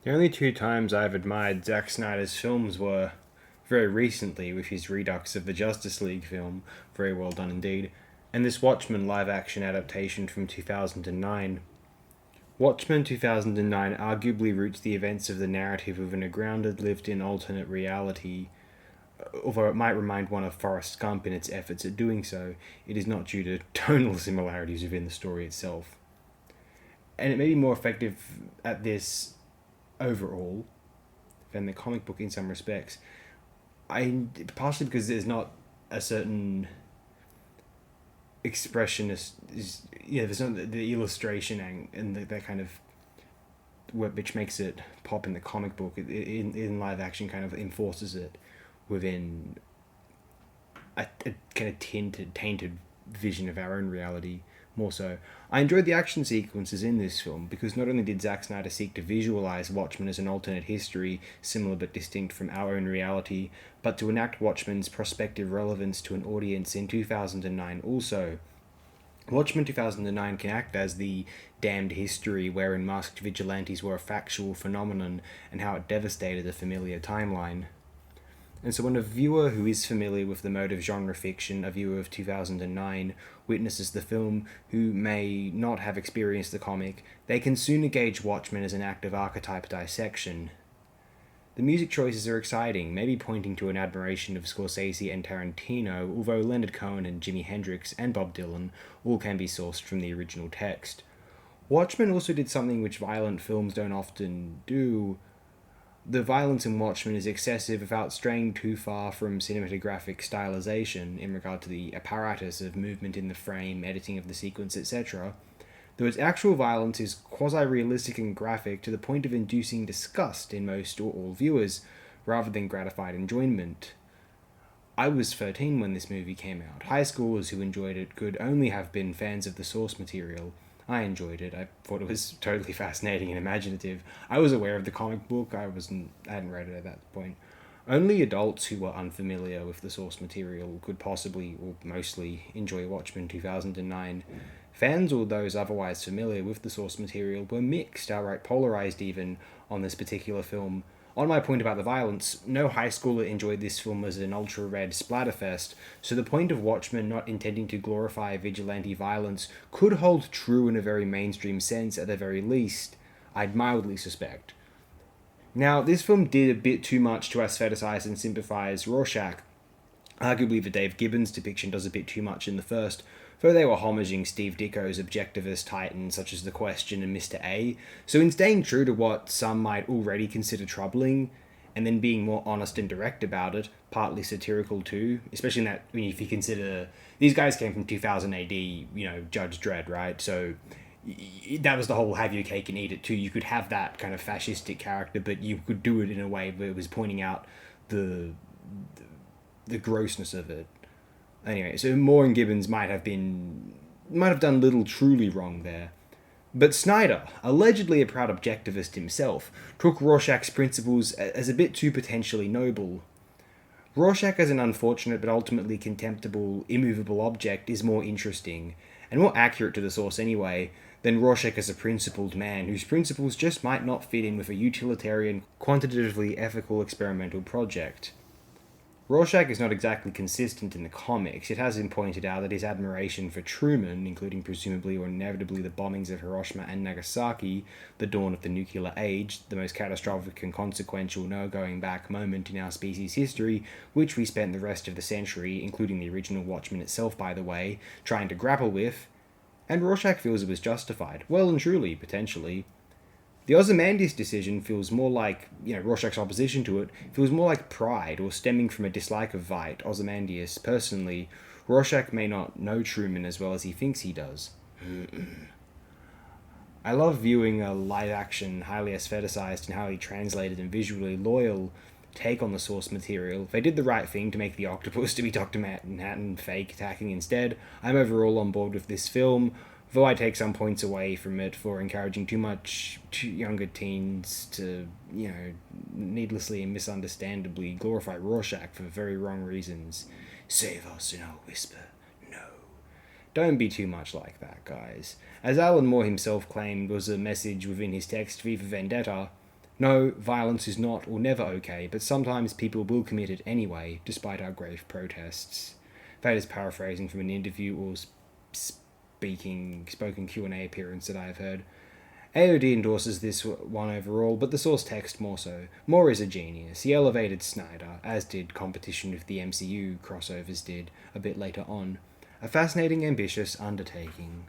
The only two times I've admired Zack Snyder's films were very recently with his redux of the Justice League film, very well done indeed, and this Watchmen live action adaptation from 2009. Watchmen 2009 arguably roots the events of the narrative within a grounded, lived in alternate reality. Although it might remind one of Forrest Gump in its efforts at doing so, it is not due to tonal similarities within the story itself. And it may be more effective at this overall than the comic book in some respects. Partially because there's not a certain expressionist there's not the illustration and that kind of which makes it pop in the comic book. In live action kind of enforces it within a kind of tainted vision of our own reality more so. I enjoyed the action sequences in this film because not only did Zack Snyder seek to visualize Watchmen as an alternate history, similar but distinct from our own reality, but to enact Watchmen's prospective relevance to an audience in 2009 also. Watchmen 2009 can act as the damned history wherein masked vigilantes were a factual phenomenon and how it devastated a familiar timeline. And so when a viewer who is familiar with the mode of genre fiction, a viewer of 2009, witnesses the film who may not have experienced the comic, they can soon engage Watchmen as an act of archetype dissection. The music choices are exciting, maybe pointing to an admiration of Scorsese and Tarantino, although Leonard Cohen and Jimi Hendrix and Bob Dylan all can be sourced from the original text. Watchmen also did something which violent films don't often do. The violence in Watchmen is excessive without straying too far from cinematographic stylization in regard to the apparatus of movement in the frame, editing of the sequence, etc., though its actual violence is quasi-realistic and graphic to the point of inducing disgust in most or all viewers, rather than gratified enjoyment. I was 13 when this movie came out. High schoolers who enjoyed it could only have been fans of the source material. I enjoyed it. I thought it was totally fascinating and imaginative. I was aware of the comic book. I hadn't read it at that point. Only adults who were unfamiliar with the source material could possibly, or mostly, enjoy Watchmen 2009. Fans or those otherwise familiar with the source material were mixed, outright polarized even, on this particular film. On my point about the violence, no high schooler enjoyed this film as an ultra-red splatterfest, so the point of Watchmen not intending to glorify vigilante violence could hold true in a very mainstream sense at the very least, I'd mildly suspect. Now, this film did a bit too much to aesthetize and sympathize Rorschach. Arguably, the Dave Gibbons depiction does a bit too much in the first, though they were homaging Steve Ditko's objectivist titans such as The Question and Mr. A. So in staying true to what some might already consider troubling, and then being more honest and direct about it, partly satirical too, especially in that, if you consider, these guys came from 2000 AD, Judge Dredd, right? So that was the whole have your cake and eat it too. You could have that kind of fascistic character, but you could do it in a way where it was pointing out the the grossness of it. Anyway, so Moore and Gibbons might have done little truly wrong there. But Snyder, allegedly a proud objectivist himself, took Rorschach's principles as a bit too potentially noble. Rorschach as an unfortunate but ultimately contemptible, immovable object is more interesting, and more accurate to the source anyway, than Rorschach as a principled man whose principles just might not fit in with a utilitarian, quantitatively ethical experimental project. Rorschach is not exactly consistent in the comics. It has been pointed out that his admiration for Truman, including presumably or inevitably the bombings of Hiroshima and Nagasaki, the dawn of the nuclear age, the most catastrophic and consequential no-going-back moment in our species' history, which we spent the rest of the century, including the original Watchmen itself by the way, trying to grapple with, and Rorschach feels it was justified. Well and truly, potentially. The Ozymandias decision feels more like, Rorschach's opposition to it, feels more like pride or stemming from a dislike of Veidt, Ozymandias. Personally, Rorschach may not know Truman as well as he thinks he does. I love viewing a live-action, highly aestheticized and highly translated and visually loyal take on the source material. If they did the right thing to make the octopus to be Dr. Manhattan fake attacking instead, I'm overall on board with this film, though I take some points away from it for encouraging too much younger teens to, needlessly and misunderstandably glorify Rorschach for very wrong reasons. Save us and I'll whisper, no. Don't be too much like that, guys. As Alan Moore himself claimed was a message within his text V for Vendetta, No, violence is not or never okay, but sometimes people will commit it anyway, despite our grave protests. That is paraphrasing from an interview or spoken Q&A appearance that I have heard. AOD endorses this one overall, but the source text more so. Moore is a genius. He elevated Snyder, as did competition with the MCU crossovers did a bit later on. A fascinating, ambitious undertaking.